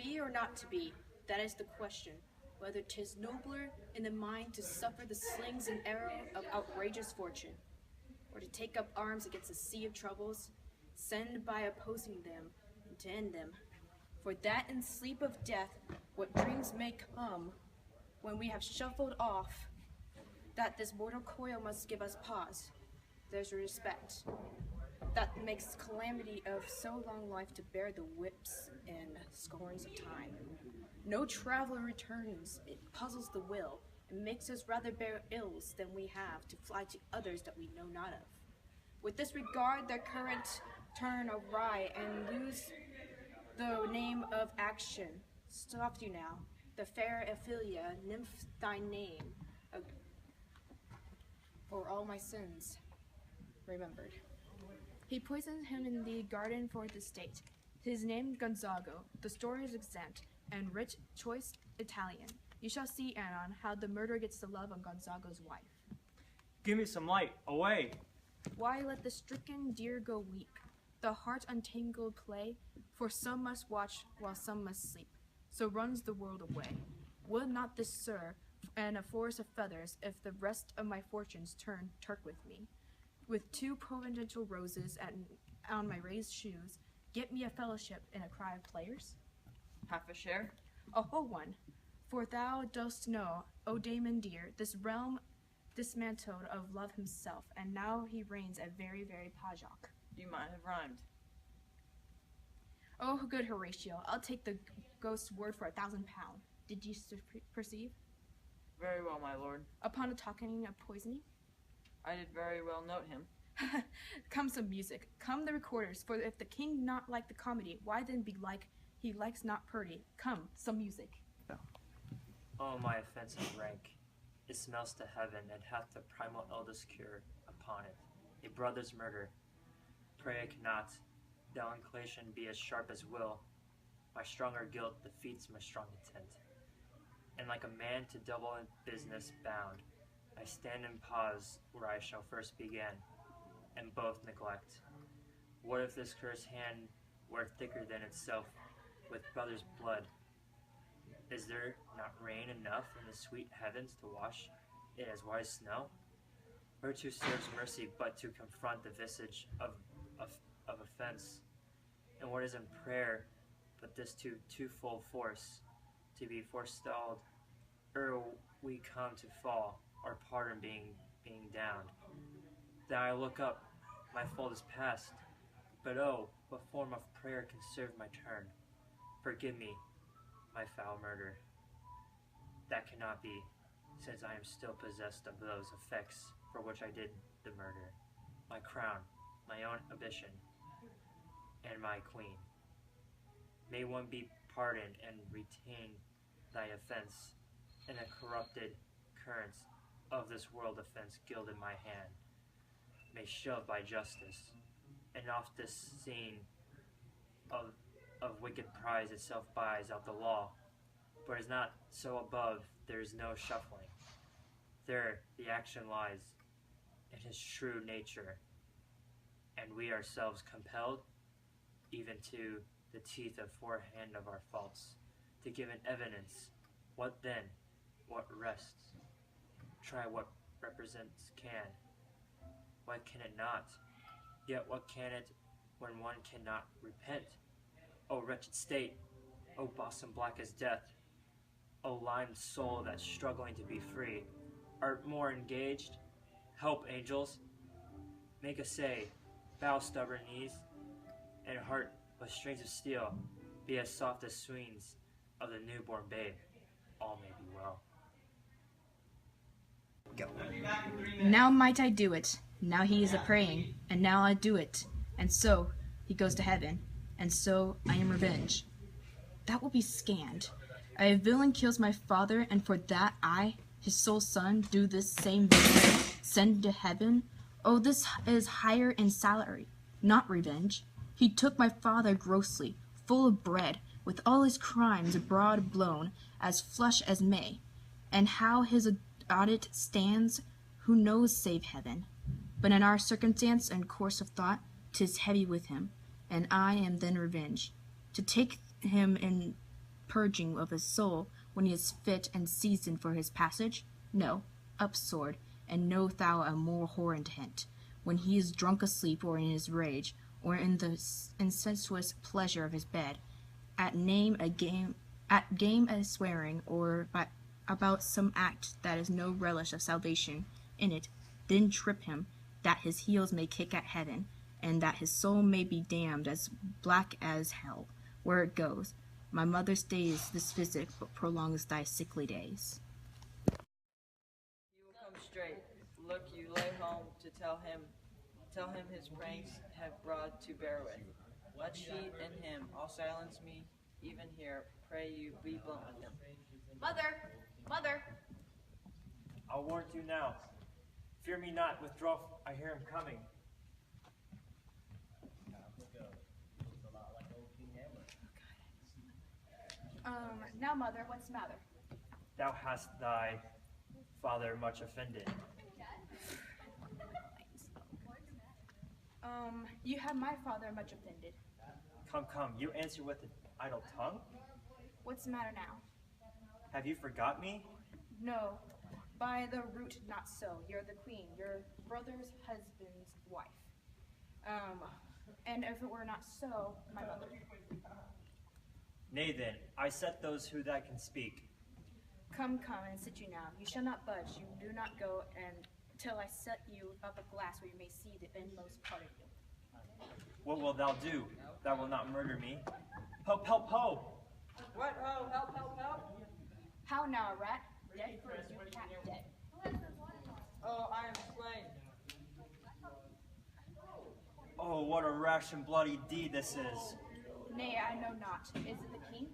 be or not to be, that is the question. Whether 'tis nobler in the mind to suffer the slings and arrow of outrageous fortune, or to take up arms against a sea of troubles, send by opposing them, and to end them. For that in sleep of death, what dreams may come, when we have shuffled off, that this mortal coil must give us pause. There's a respect that makes calamity of so long life to bear the whips and scorns of time. No traveler returns, it puzzles the will, and makes us rather bear ills than we have to fly to others that we know not of. With this regard, the current turn awry and lose the name of action. Stopped you now, the fair Ophelia, nymph thy name, for all my sins remembered. He poisoned him in the garden for the state. His name Gonzago, the story is exempt, and rich, choice Italian. You shall see, Anon, how the murderer gets the love on Gonzago's wife. Give me some light, away! Why let the stricken deer go weak, the heart untangled play, for some must watch while some must sleep. So runs the world away. Would not this, sir, and a forest of feathers, if the rest of my fortunes turn Turk with me, with 2 providential roses on my raised shoes, get me a fellowship in a cry of players? Half a share? A whole one. For thou dost know, O Damon dear, this realm dismantled of love himself, and now he reigns a very, very pajok. You might have rhymed. Oh, good Horatio, I'll take the ghost's word for 1,000 pounds. Did you perceive? Very well, my lord. Upon a talking of poisoning? I did very well note him. Come some music, come the recorders, for if the king not like the comedy, why then be like he likes not Purdy? Come, some music. Oh, my offensive rank, it smells to heaven, and hath the primal eldest cure upon it, a brother's murder. Pray I cannot, thou inclination be as sharp as will, my stronger guilt defeats my strong intent. And like a man to double in business bound, I stand and pause where I shall first begin, and both neglect. What if this cursed hand were thicker than itself with brother's blood? Is there not rain enough in the sweet heavens to wash it as white as snow? Whereto serves mercy but to confront the visage of offense? And what is in prayer but this to twofold force, to be forestalled ere we come to fall, our pardon being downed? That I look up, my fault is past, but oh, what form of prayer can serve my turn? Forgive me, my foul murder. That cannot be, since I am still possessed of those effects for which I did the murder. My crown, my own ambition, and my queen. May one be pardoned and retain thy offense, and the corrupted currents of this world offense gilded my hand, may shove by justice, and oft this scene of wicked prize itself buys out the law, but is not so above there is no shuffling. There the action lies in his true nature, and we ourselves compelled, even to the teeth of forehand of our faults, to give an evidence. What then? What rests? Try what represents can. What can it not? Yet what can it when one cannot repent? O wretched state! O bosom black as death! O limed soul that's struggling to be free! Art more engaged? Help, angels! Make a say, bow stubborn knees, and heart with strings of steel, be as soft as sweens of the newborn babe. All may be well. Go. Now might I do it, now he is a-praying, and now I do it, and so he goes to heaven, and so I am revenged. That will be scanned. A villain kills my father, and for that I, his sole son, do this same villain send to heaven? Oh, this is higher in salary, not revenge. He took my father grossly, full of bread, with all his crimes abroad blown, as flush as May. And how his audit stands, who knows save heaven? But in our circumstance and course of thought, 'tis heavy with him, and I am then revenged. To take him in purging of his soul when he is fit and seasoned for his passage? No, up sword, and know thou a more horrend hint, when he is drunk asleep or in his rage, or in the incestuous pleasure of his bed, at game a swearing, or about some act that is no relish of salvation in it, then trip him, that his heels may kick at heaven, and that his soul may be damned as black as hell, where it goes. My mother stays this physic, but prolongs thy sickly days. He will come straight. Look, you lay home to tell him his pranks have brought to bear with. Let she and him all silence me, even here. Pray you be blunt with him. Mother! Mother! I'll warn you now. Fear me not, withdraw, I hear him coming. Now, mother, what's the matter? Thou hast thy father much offended. You have my father much offended. Come, you answer with an idle tongue? What's the matter now? Have you forgot me? No, by the root not so. You're the queen, your brother's husband's wife. And if it were not so, my mother. Nay then, I set those who that can speak. Come, and sit you now. You shall not budge. You do not go until I set you up a glass where you may see the inmost part of you. What wilt thou do? Thou wilt not murder me. Help, help, ho! What? Oh, help, help, help! How now, rat? Dead for as you cat dead. Oh, I am slain. Oh, what a rash and bloody deed this is. Nay, I know not. Is it the king?